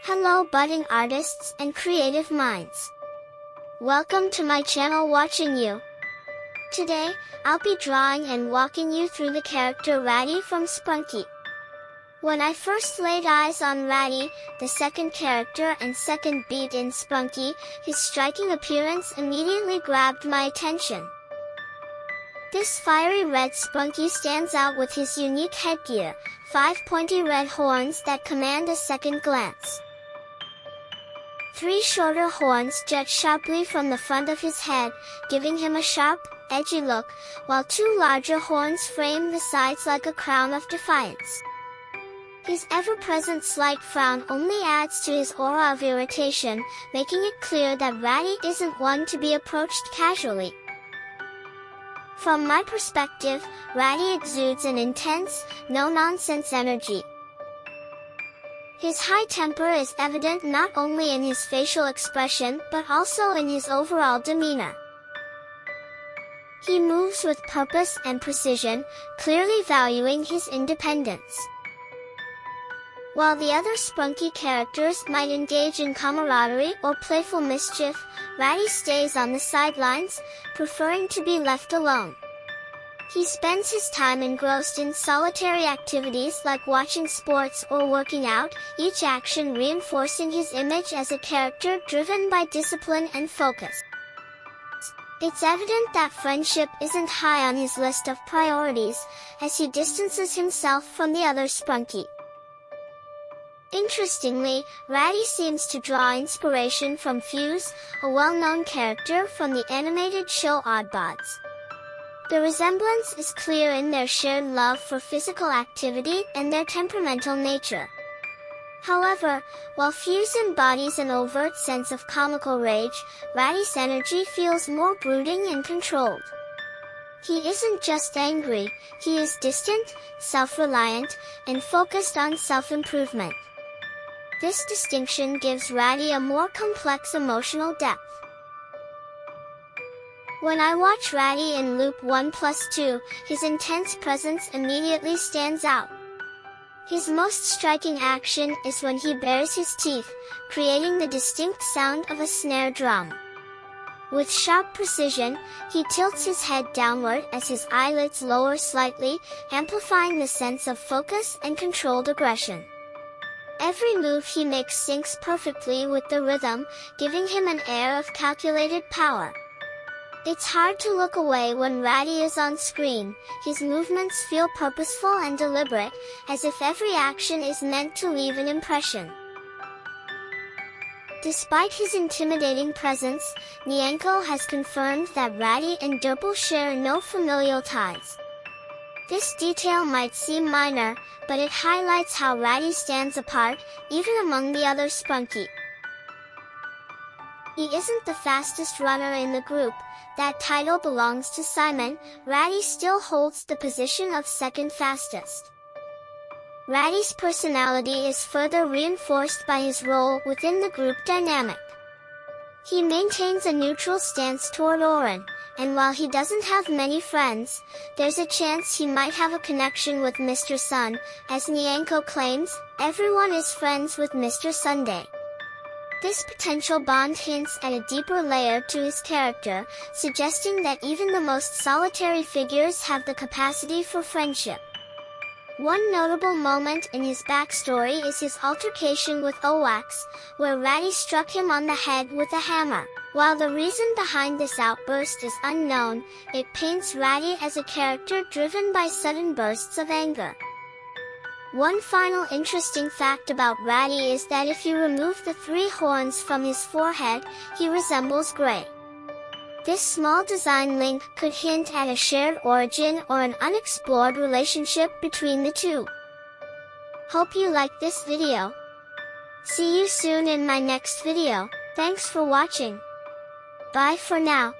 Hello budding artists and creative minds. Welcome to my channel Watching You. Today, I'll be drawing and walking you through the character Raddy from Sprunki. When I first laid eyes on Raddy, the second character and second beat in Sprunki, his striking appearance immediately grabbed my attention. This fiery red Sprunki stands out with his unique headgear, 5 pointy red horns that command a second glance. 3 shorter horns jut sharply from the front of his head, giving him a sharp, edgy look, while 2 larger horns frame the sides like a crown of defiance. His ever-present slight frown only adds to his aura of irritation, making it clear that Raddy isn't one to be approached casually. From my perspective, Raddy exudes an intense, no-nonsense energy. His high temper is evident not only in his facial expression but also in his overall demeanor. He moves with purpose and precision, clearly valuing his independence. While the other Sprunki characters might engage in camaraderie or playful mischief, Raddy stays on the sidelines, preferring to be left alone. He spends his time engrossed in solitary activities like watching sports or working out, each action reinforcing his image as a character driven by discipline and focus. It's evident that friendship isn't high on his list of priorities, as he distances himself from the other Sprunki. Interestingly, Raddy seems to draw inspiration from Fuse, a well-known character from the animated show Oddbods. The resemblance is clear in their shared love for physical activity and their temperamental nature. However, while Fuse embodies an overt sense of comical rage, Raddy's energy feels more brooding and controlled. He isn't just angry, he is distant, self-reliant, and focused on self-improvement. This distinction gives Raddy a more complex emotional depth. When I watch Raddy in Loop 1+2, his intense presence immediately stands out. His most striking action is when he bares his teeth, creating the distinct sound of a snare drum. With sharp precision, he tilts his head downward as his eyelids lower slightly, amplifying the sense of focus and controlled aggression. Every move he makes syncs perfectly with the rhythm, giving him an air of calculated power. It's hard to look away when Raddy is on screen. His movements feel purposeful and deliberate, as if every action is meant to leave an impression. Despite his intimidating presence, Nyanko has confirmed that Raddy and druple share no familial ties. This detail might seem minor, but it highlights how Raddy stands apart, even among the other Sprunki. He isn't the fastest runner in the group, that title belongs to Simon. Raddy still holds the position of second fastest. Raddy's personality is further reinforced by his role within the group dynamic. He maintains a neutral stance toward Oren, and while he doesn't have many friends, there's a chance he might have a connection with Mr. Sun. As Nyanko claims, everyone is friends with Mr. Sunday. This potential bond hints at a deeper layer to his character, suggesting that even the most solitary figures have the capacity for friendship. One notable moment in his backstory is his altercation with Owax, where Raddy struck him on the head with a hammer. While the reason behind this outburst is unknown, it paints Raddy as a character driven by sudden bursts of anger. One final interesting fact about Raddy is that if you remove the 3 horns from his forehead, he resembles Gray. This small design link could hint at a shared origin or an unexplored relationship between the two. Hope you liked this video. See you soon in my next video. Thanks for watching. Bye for now.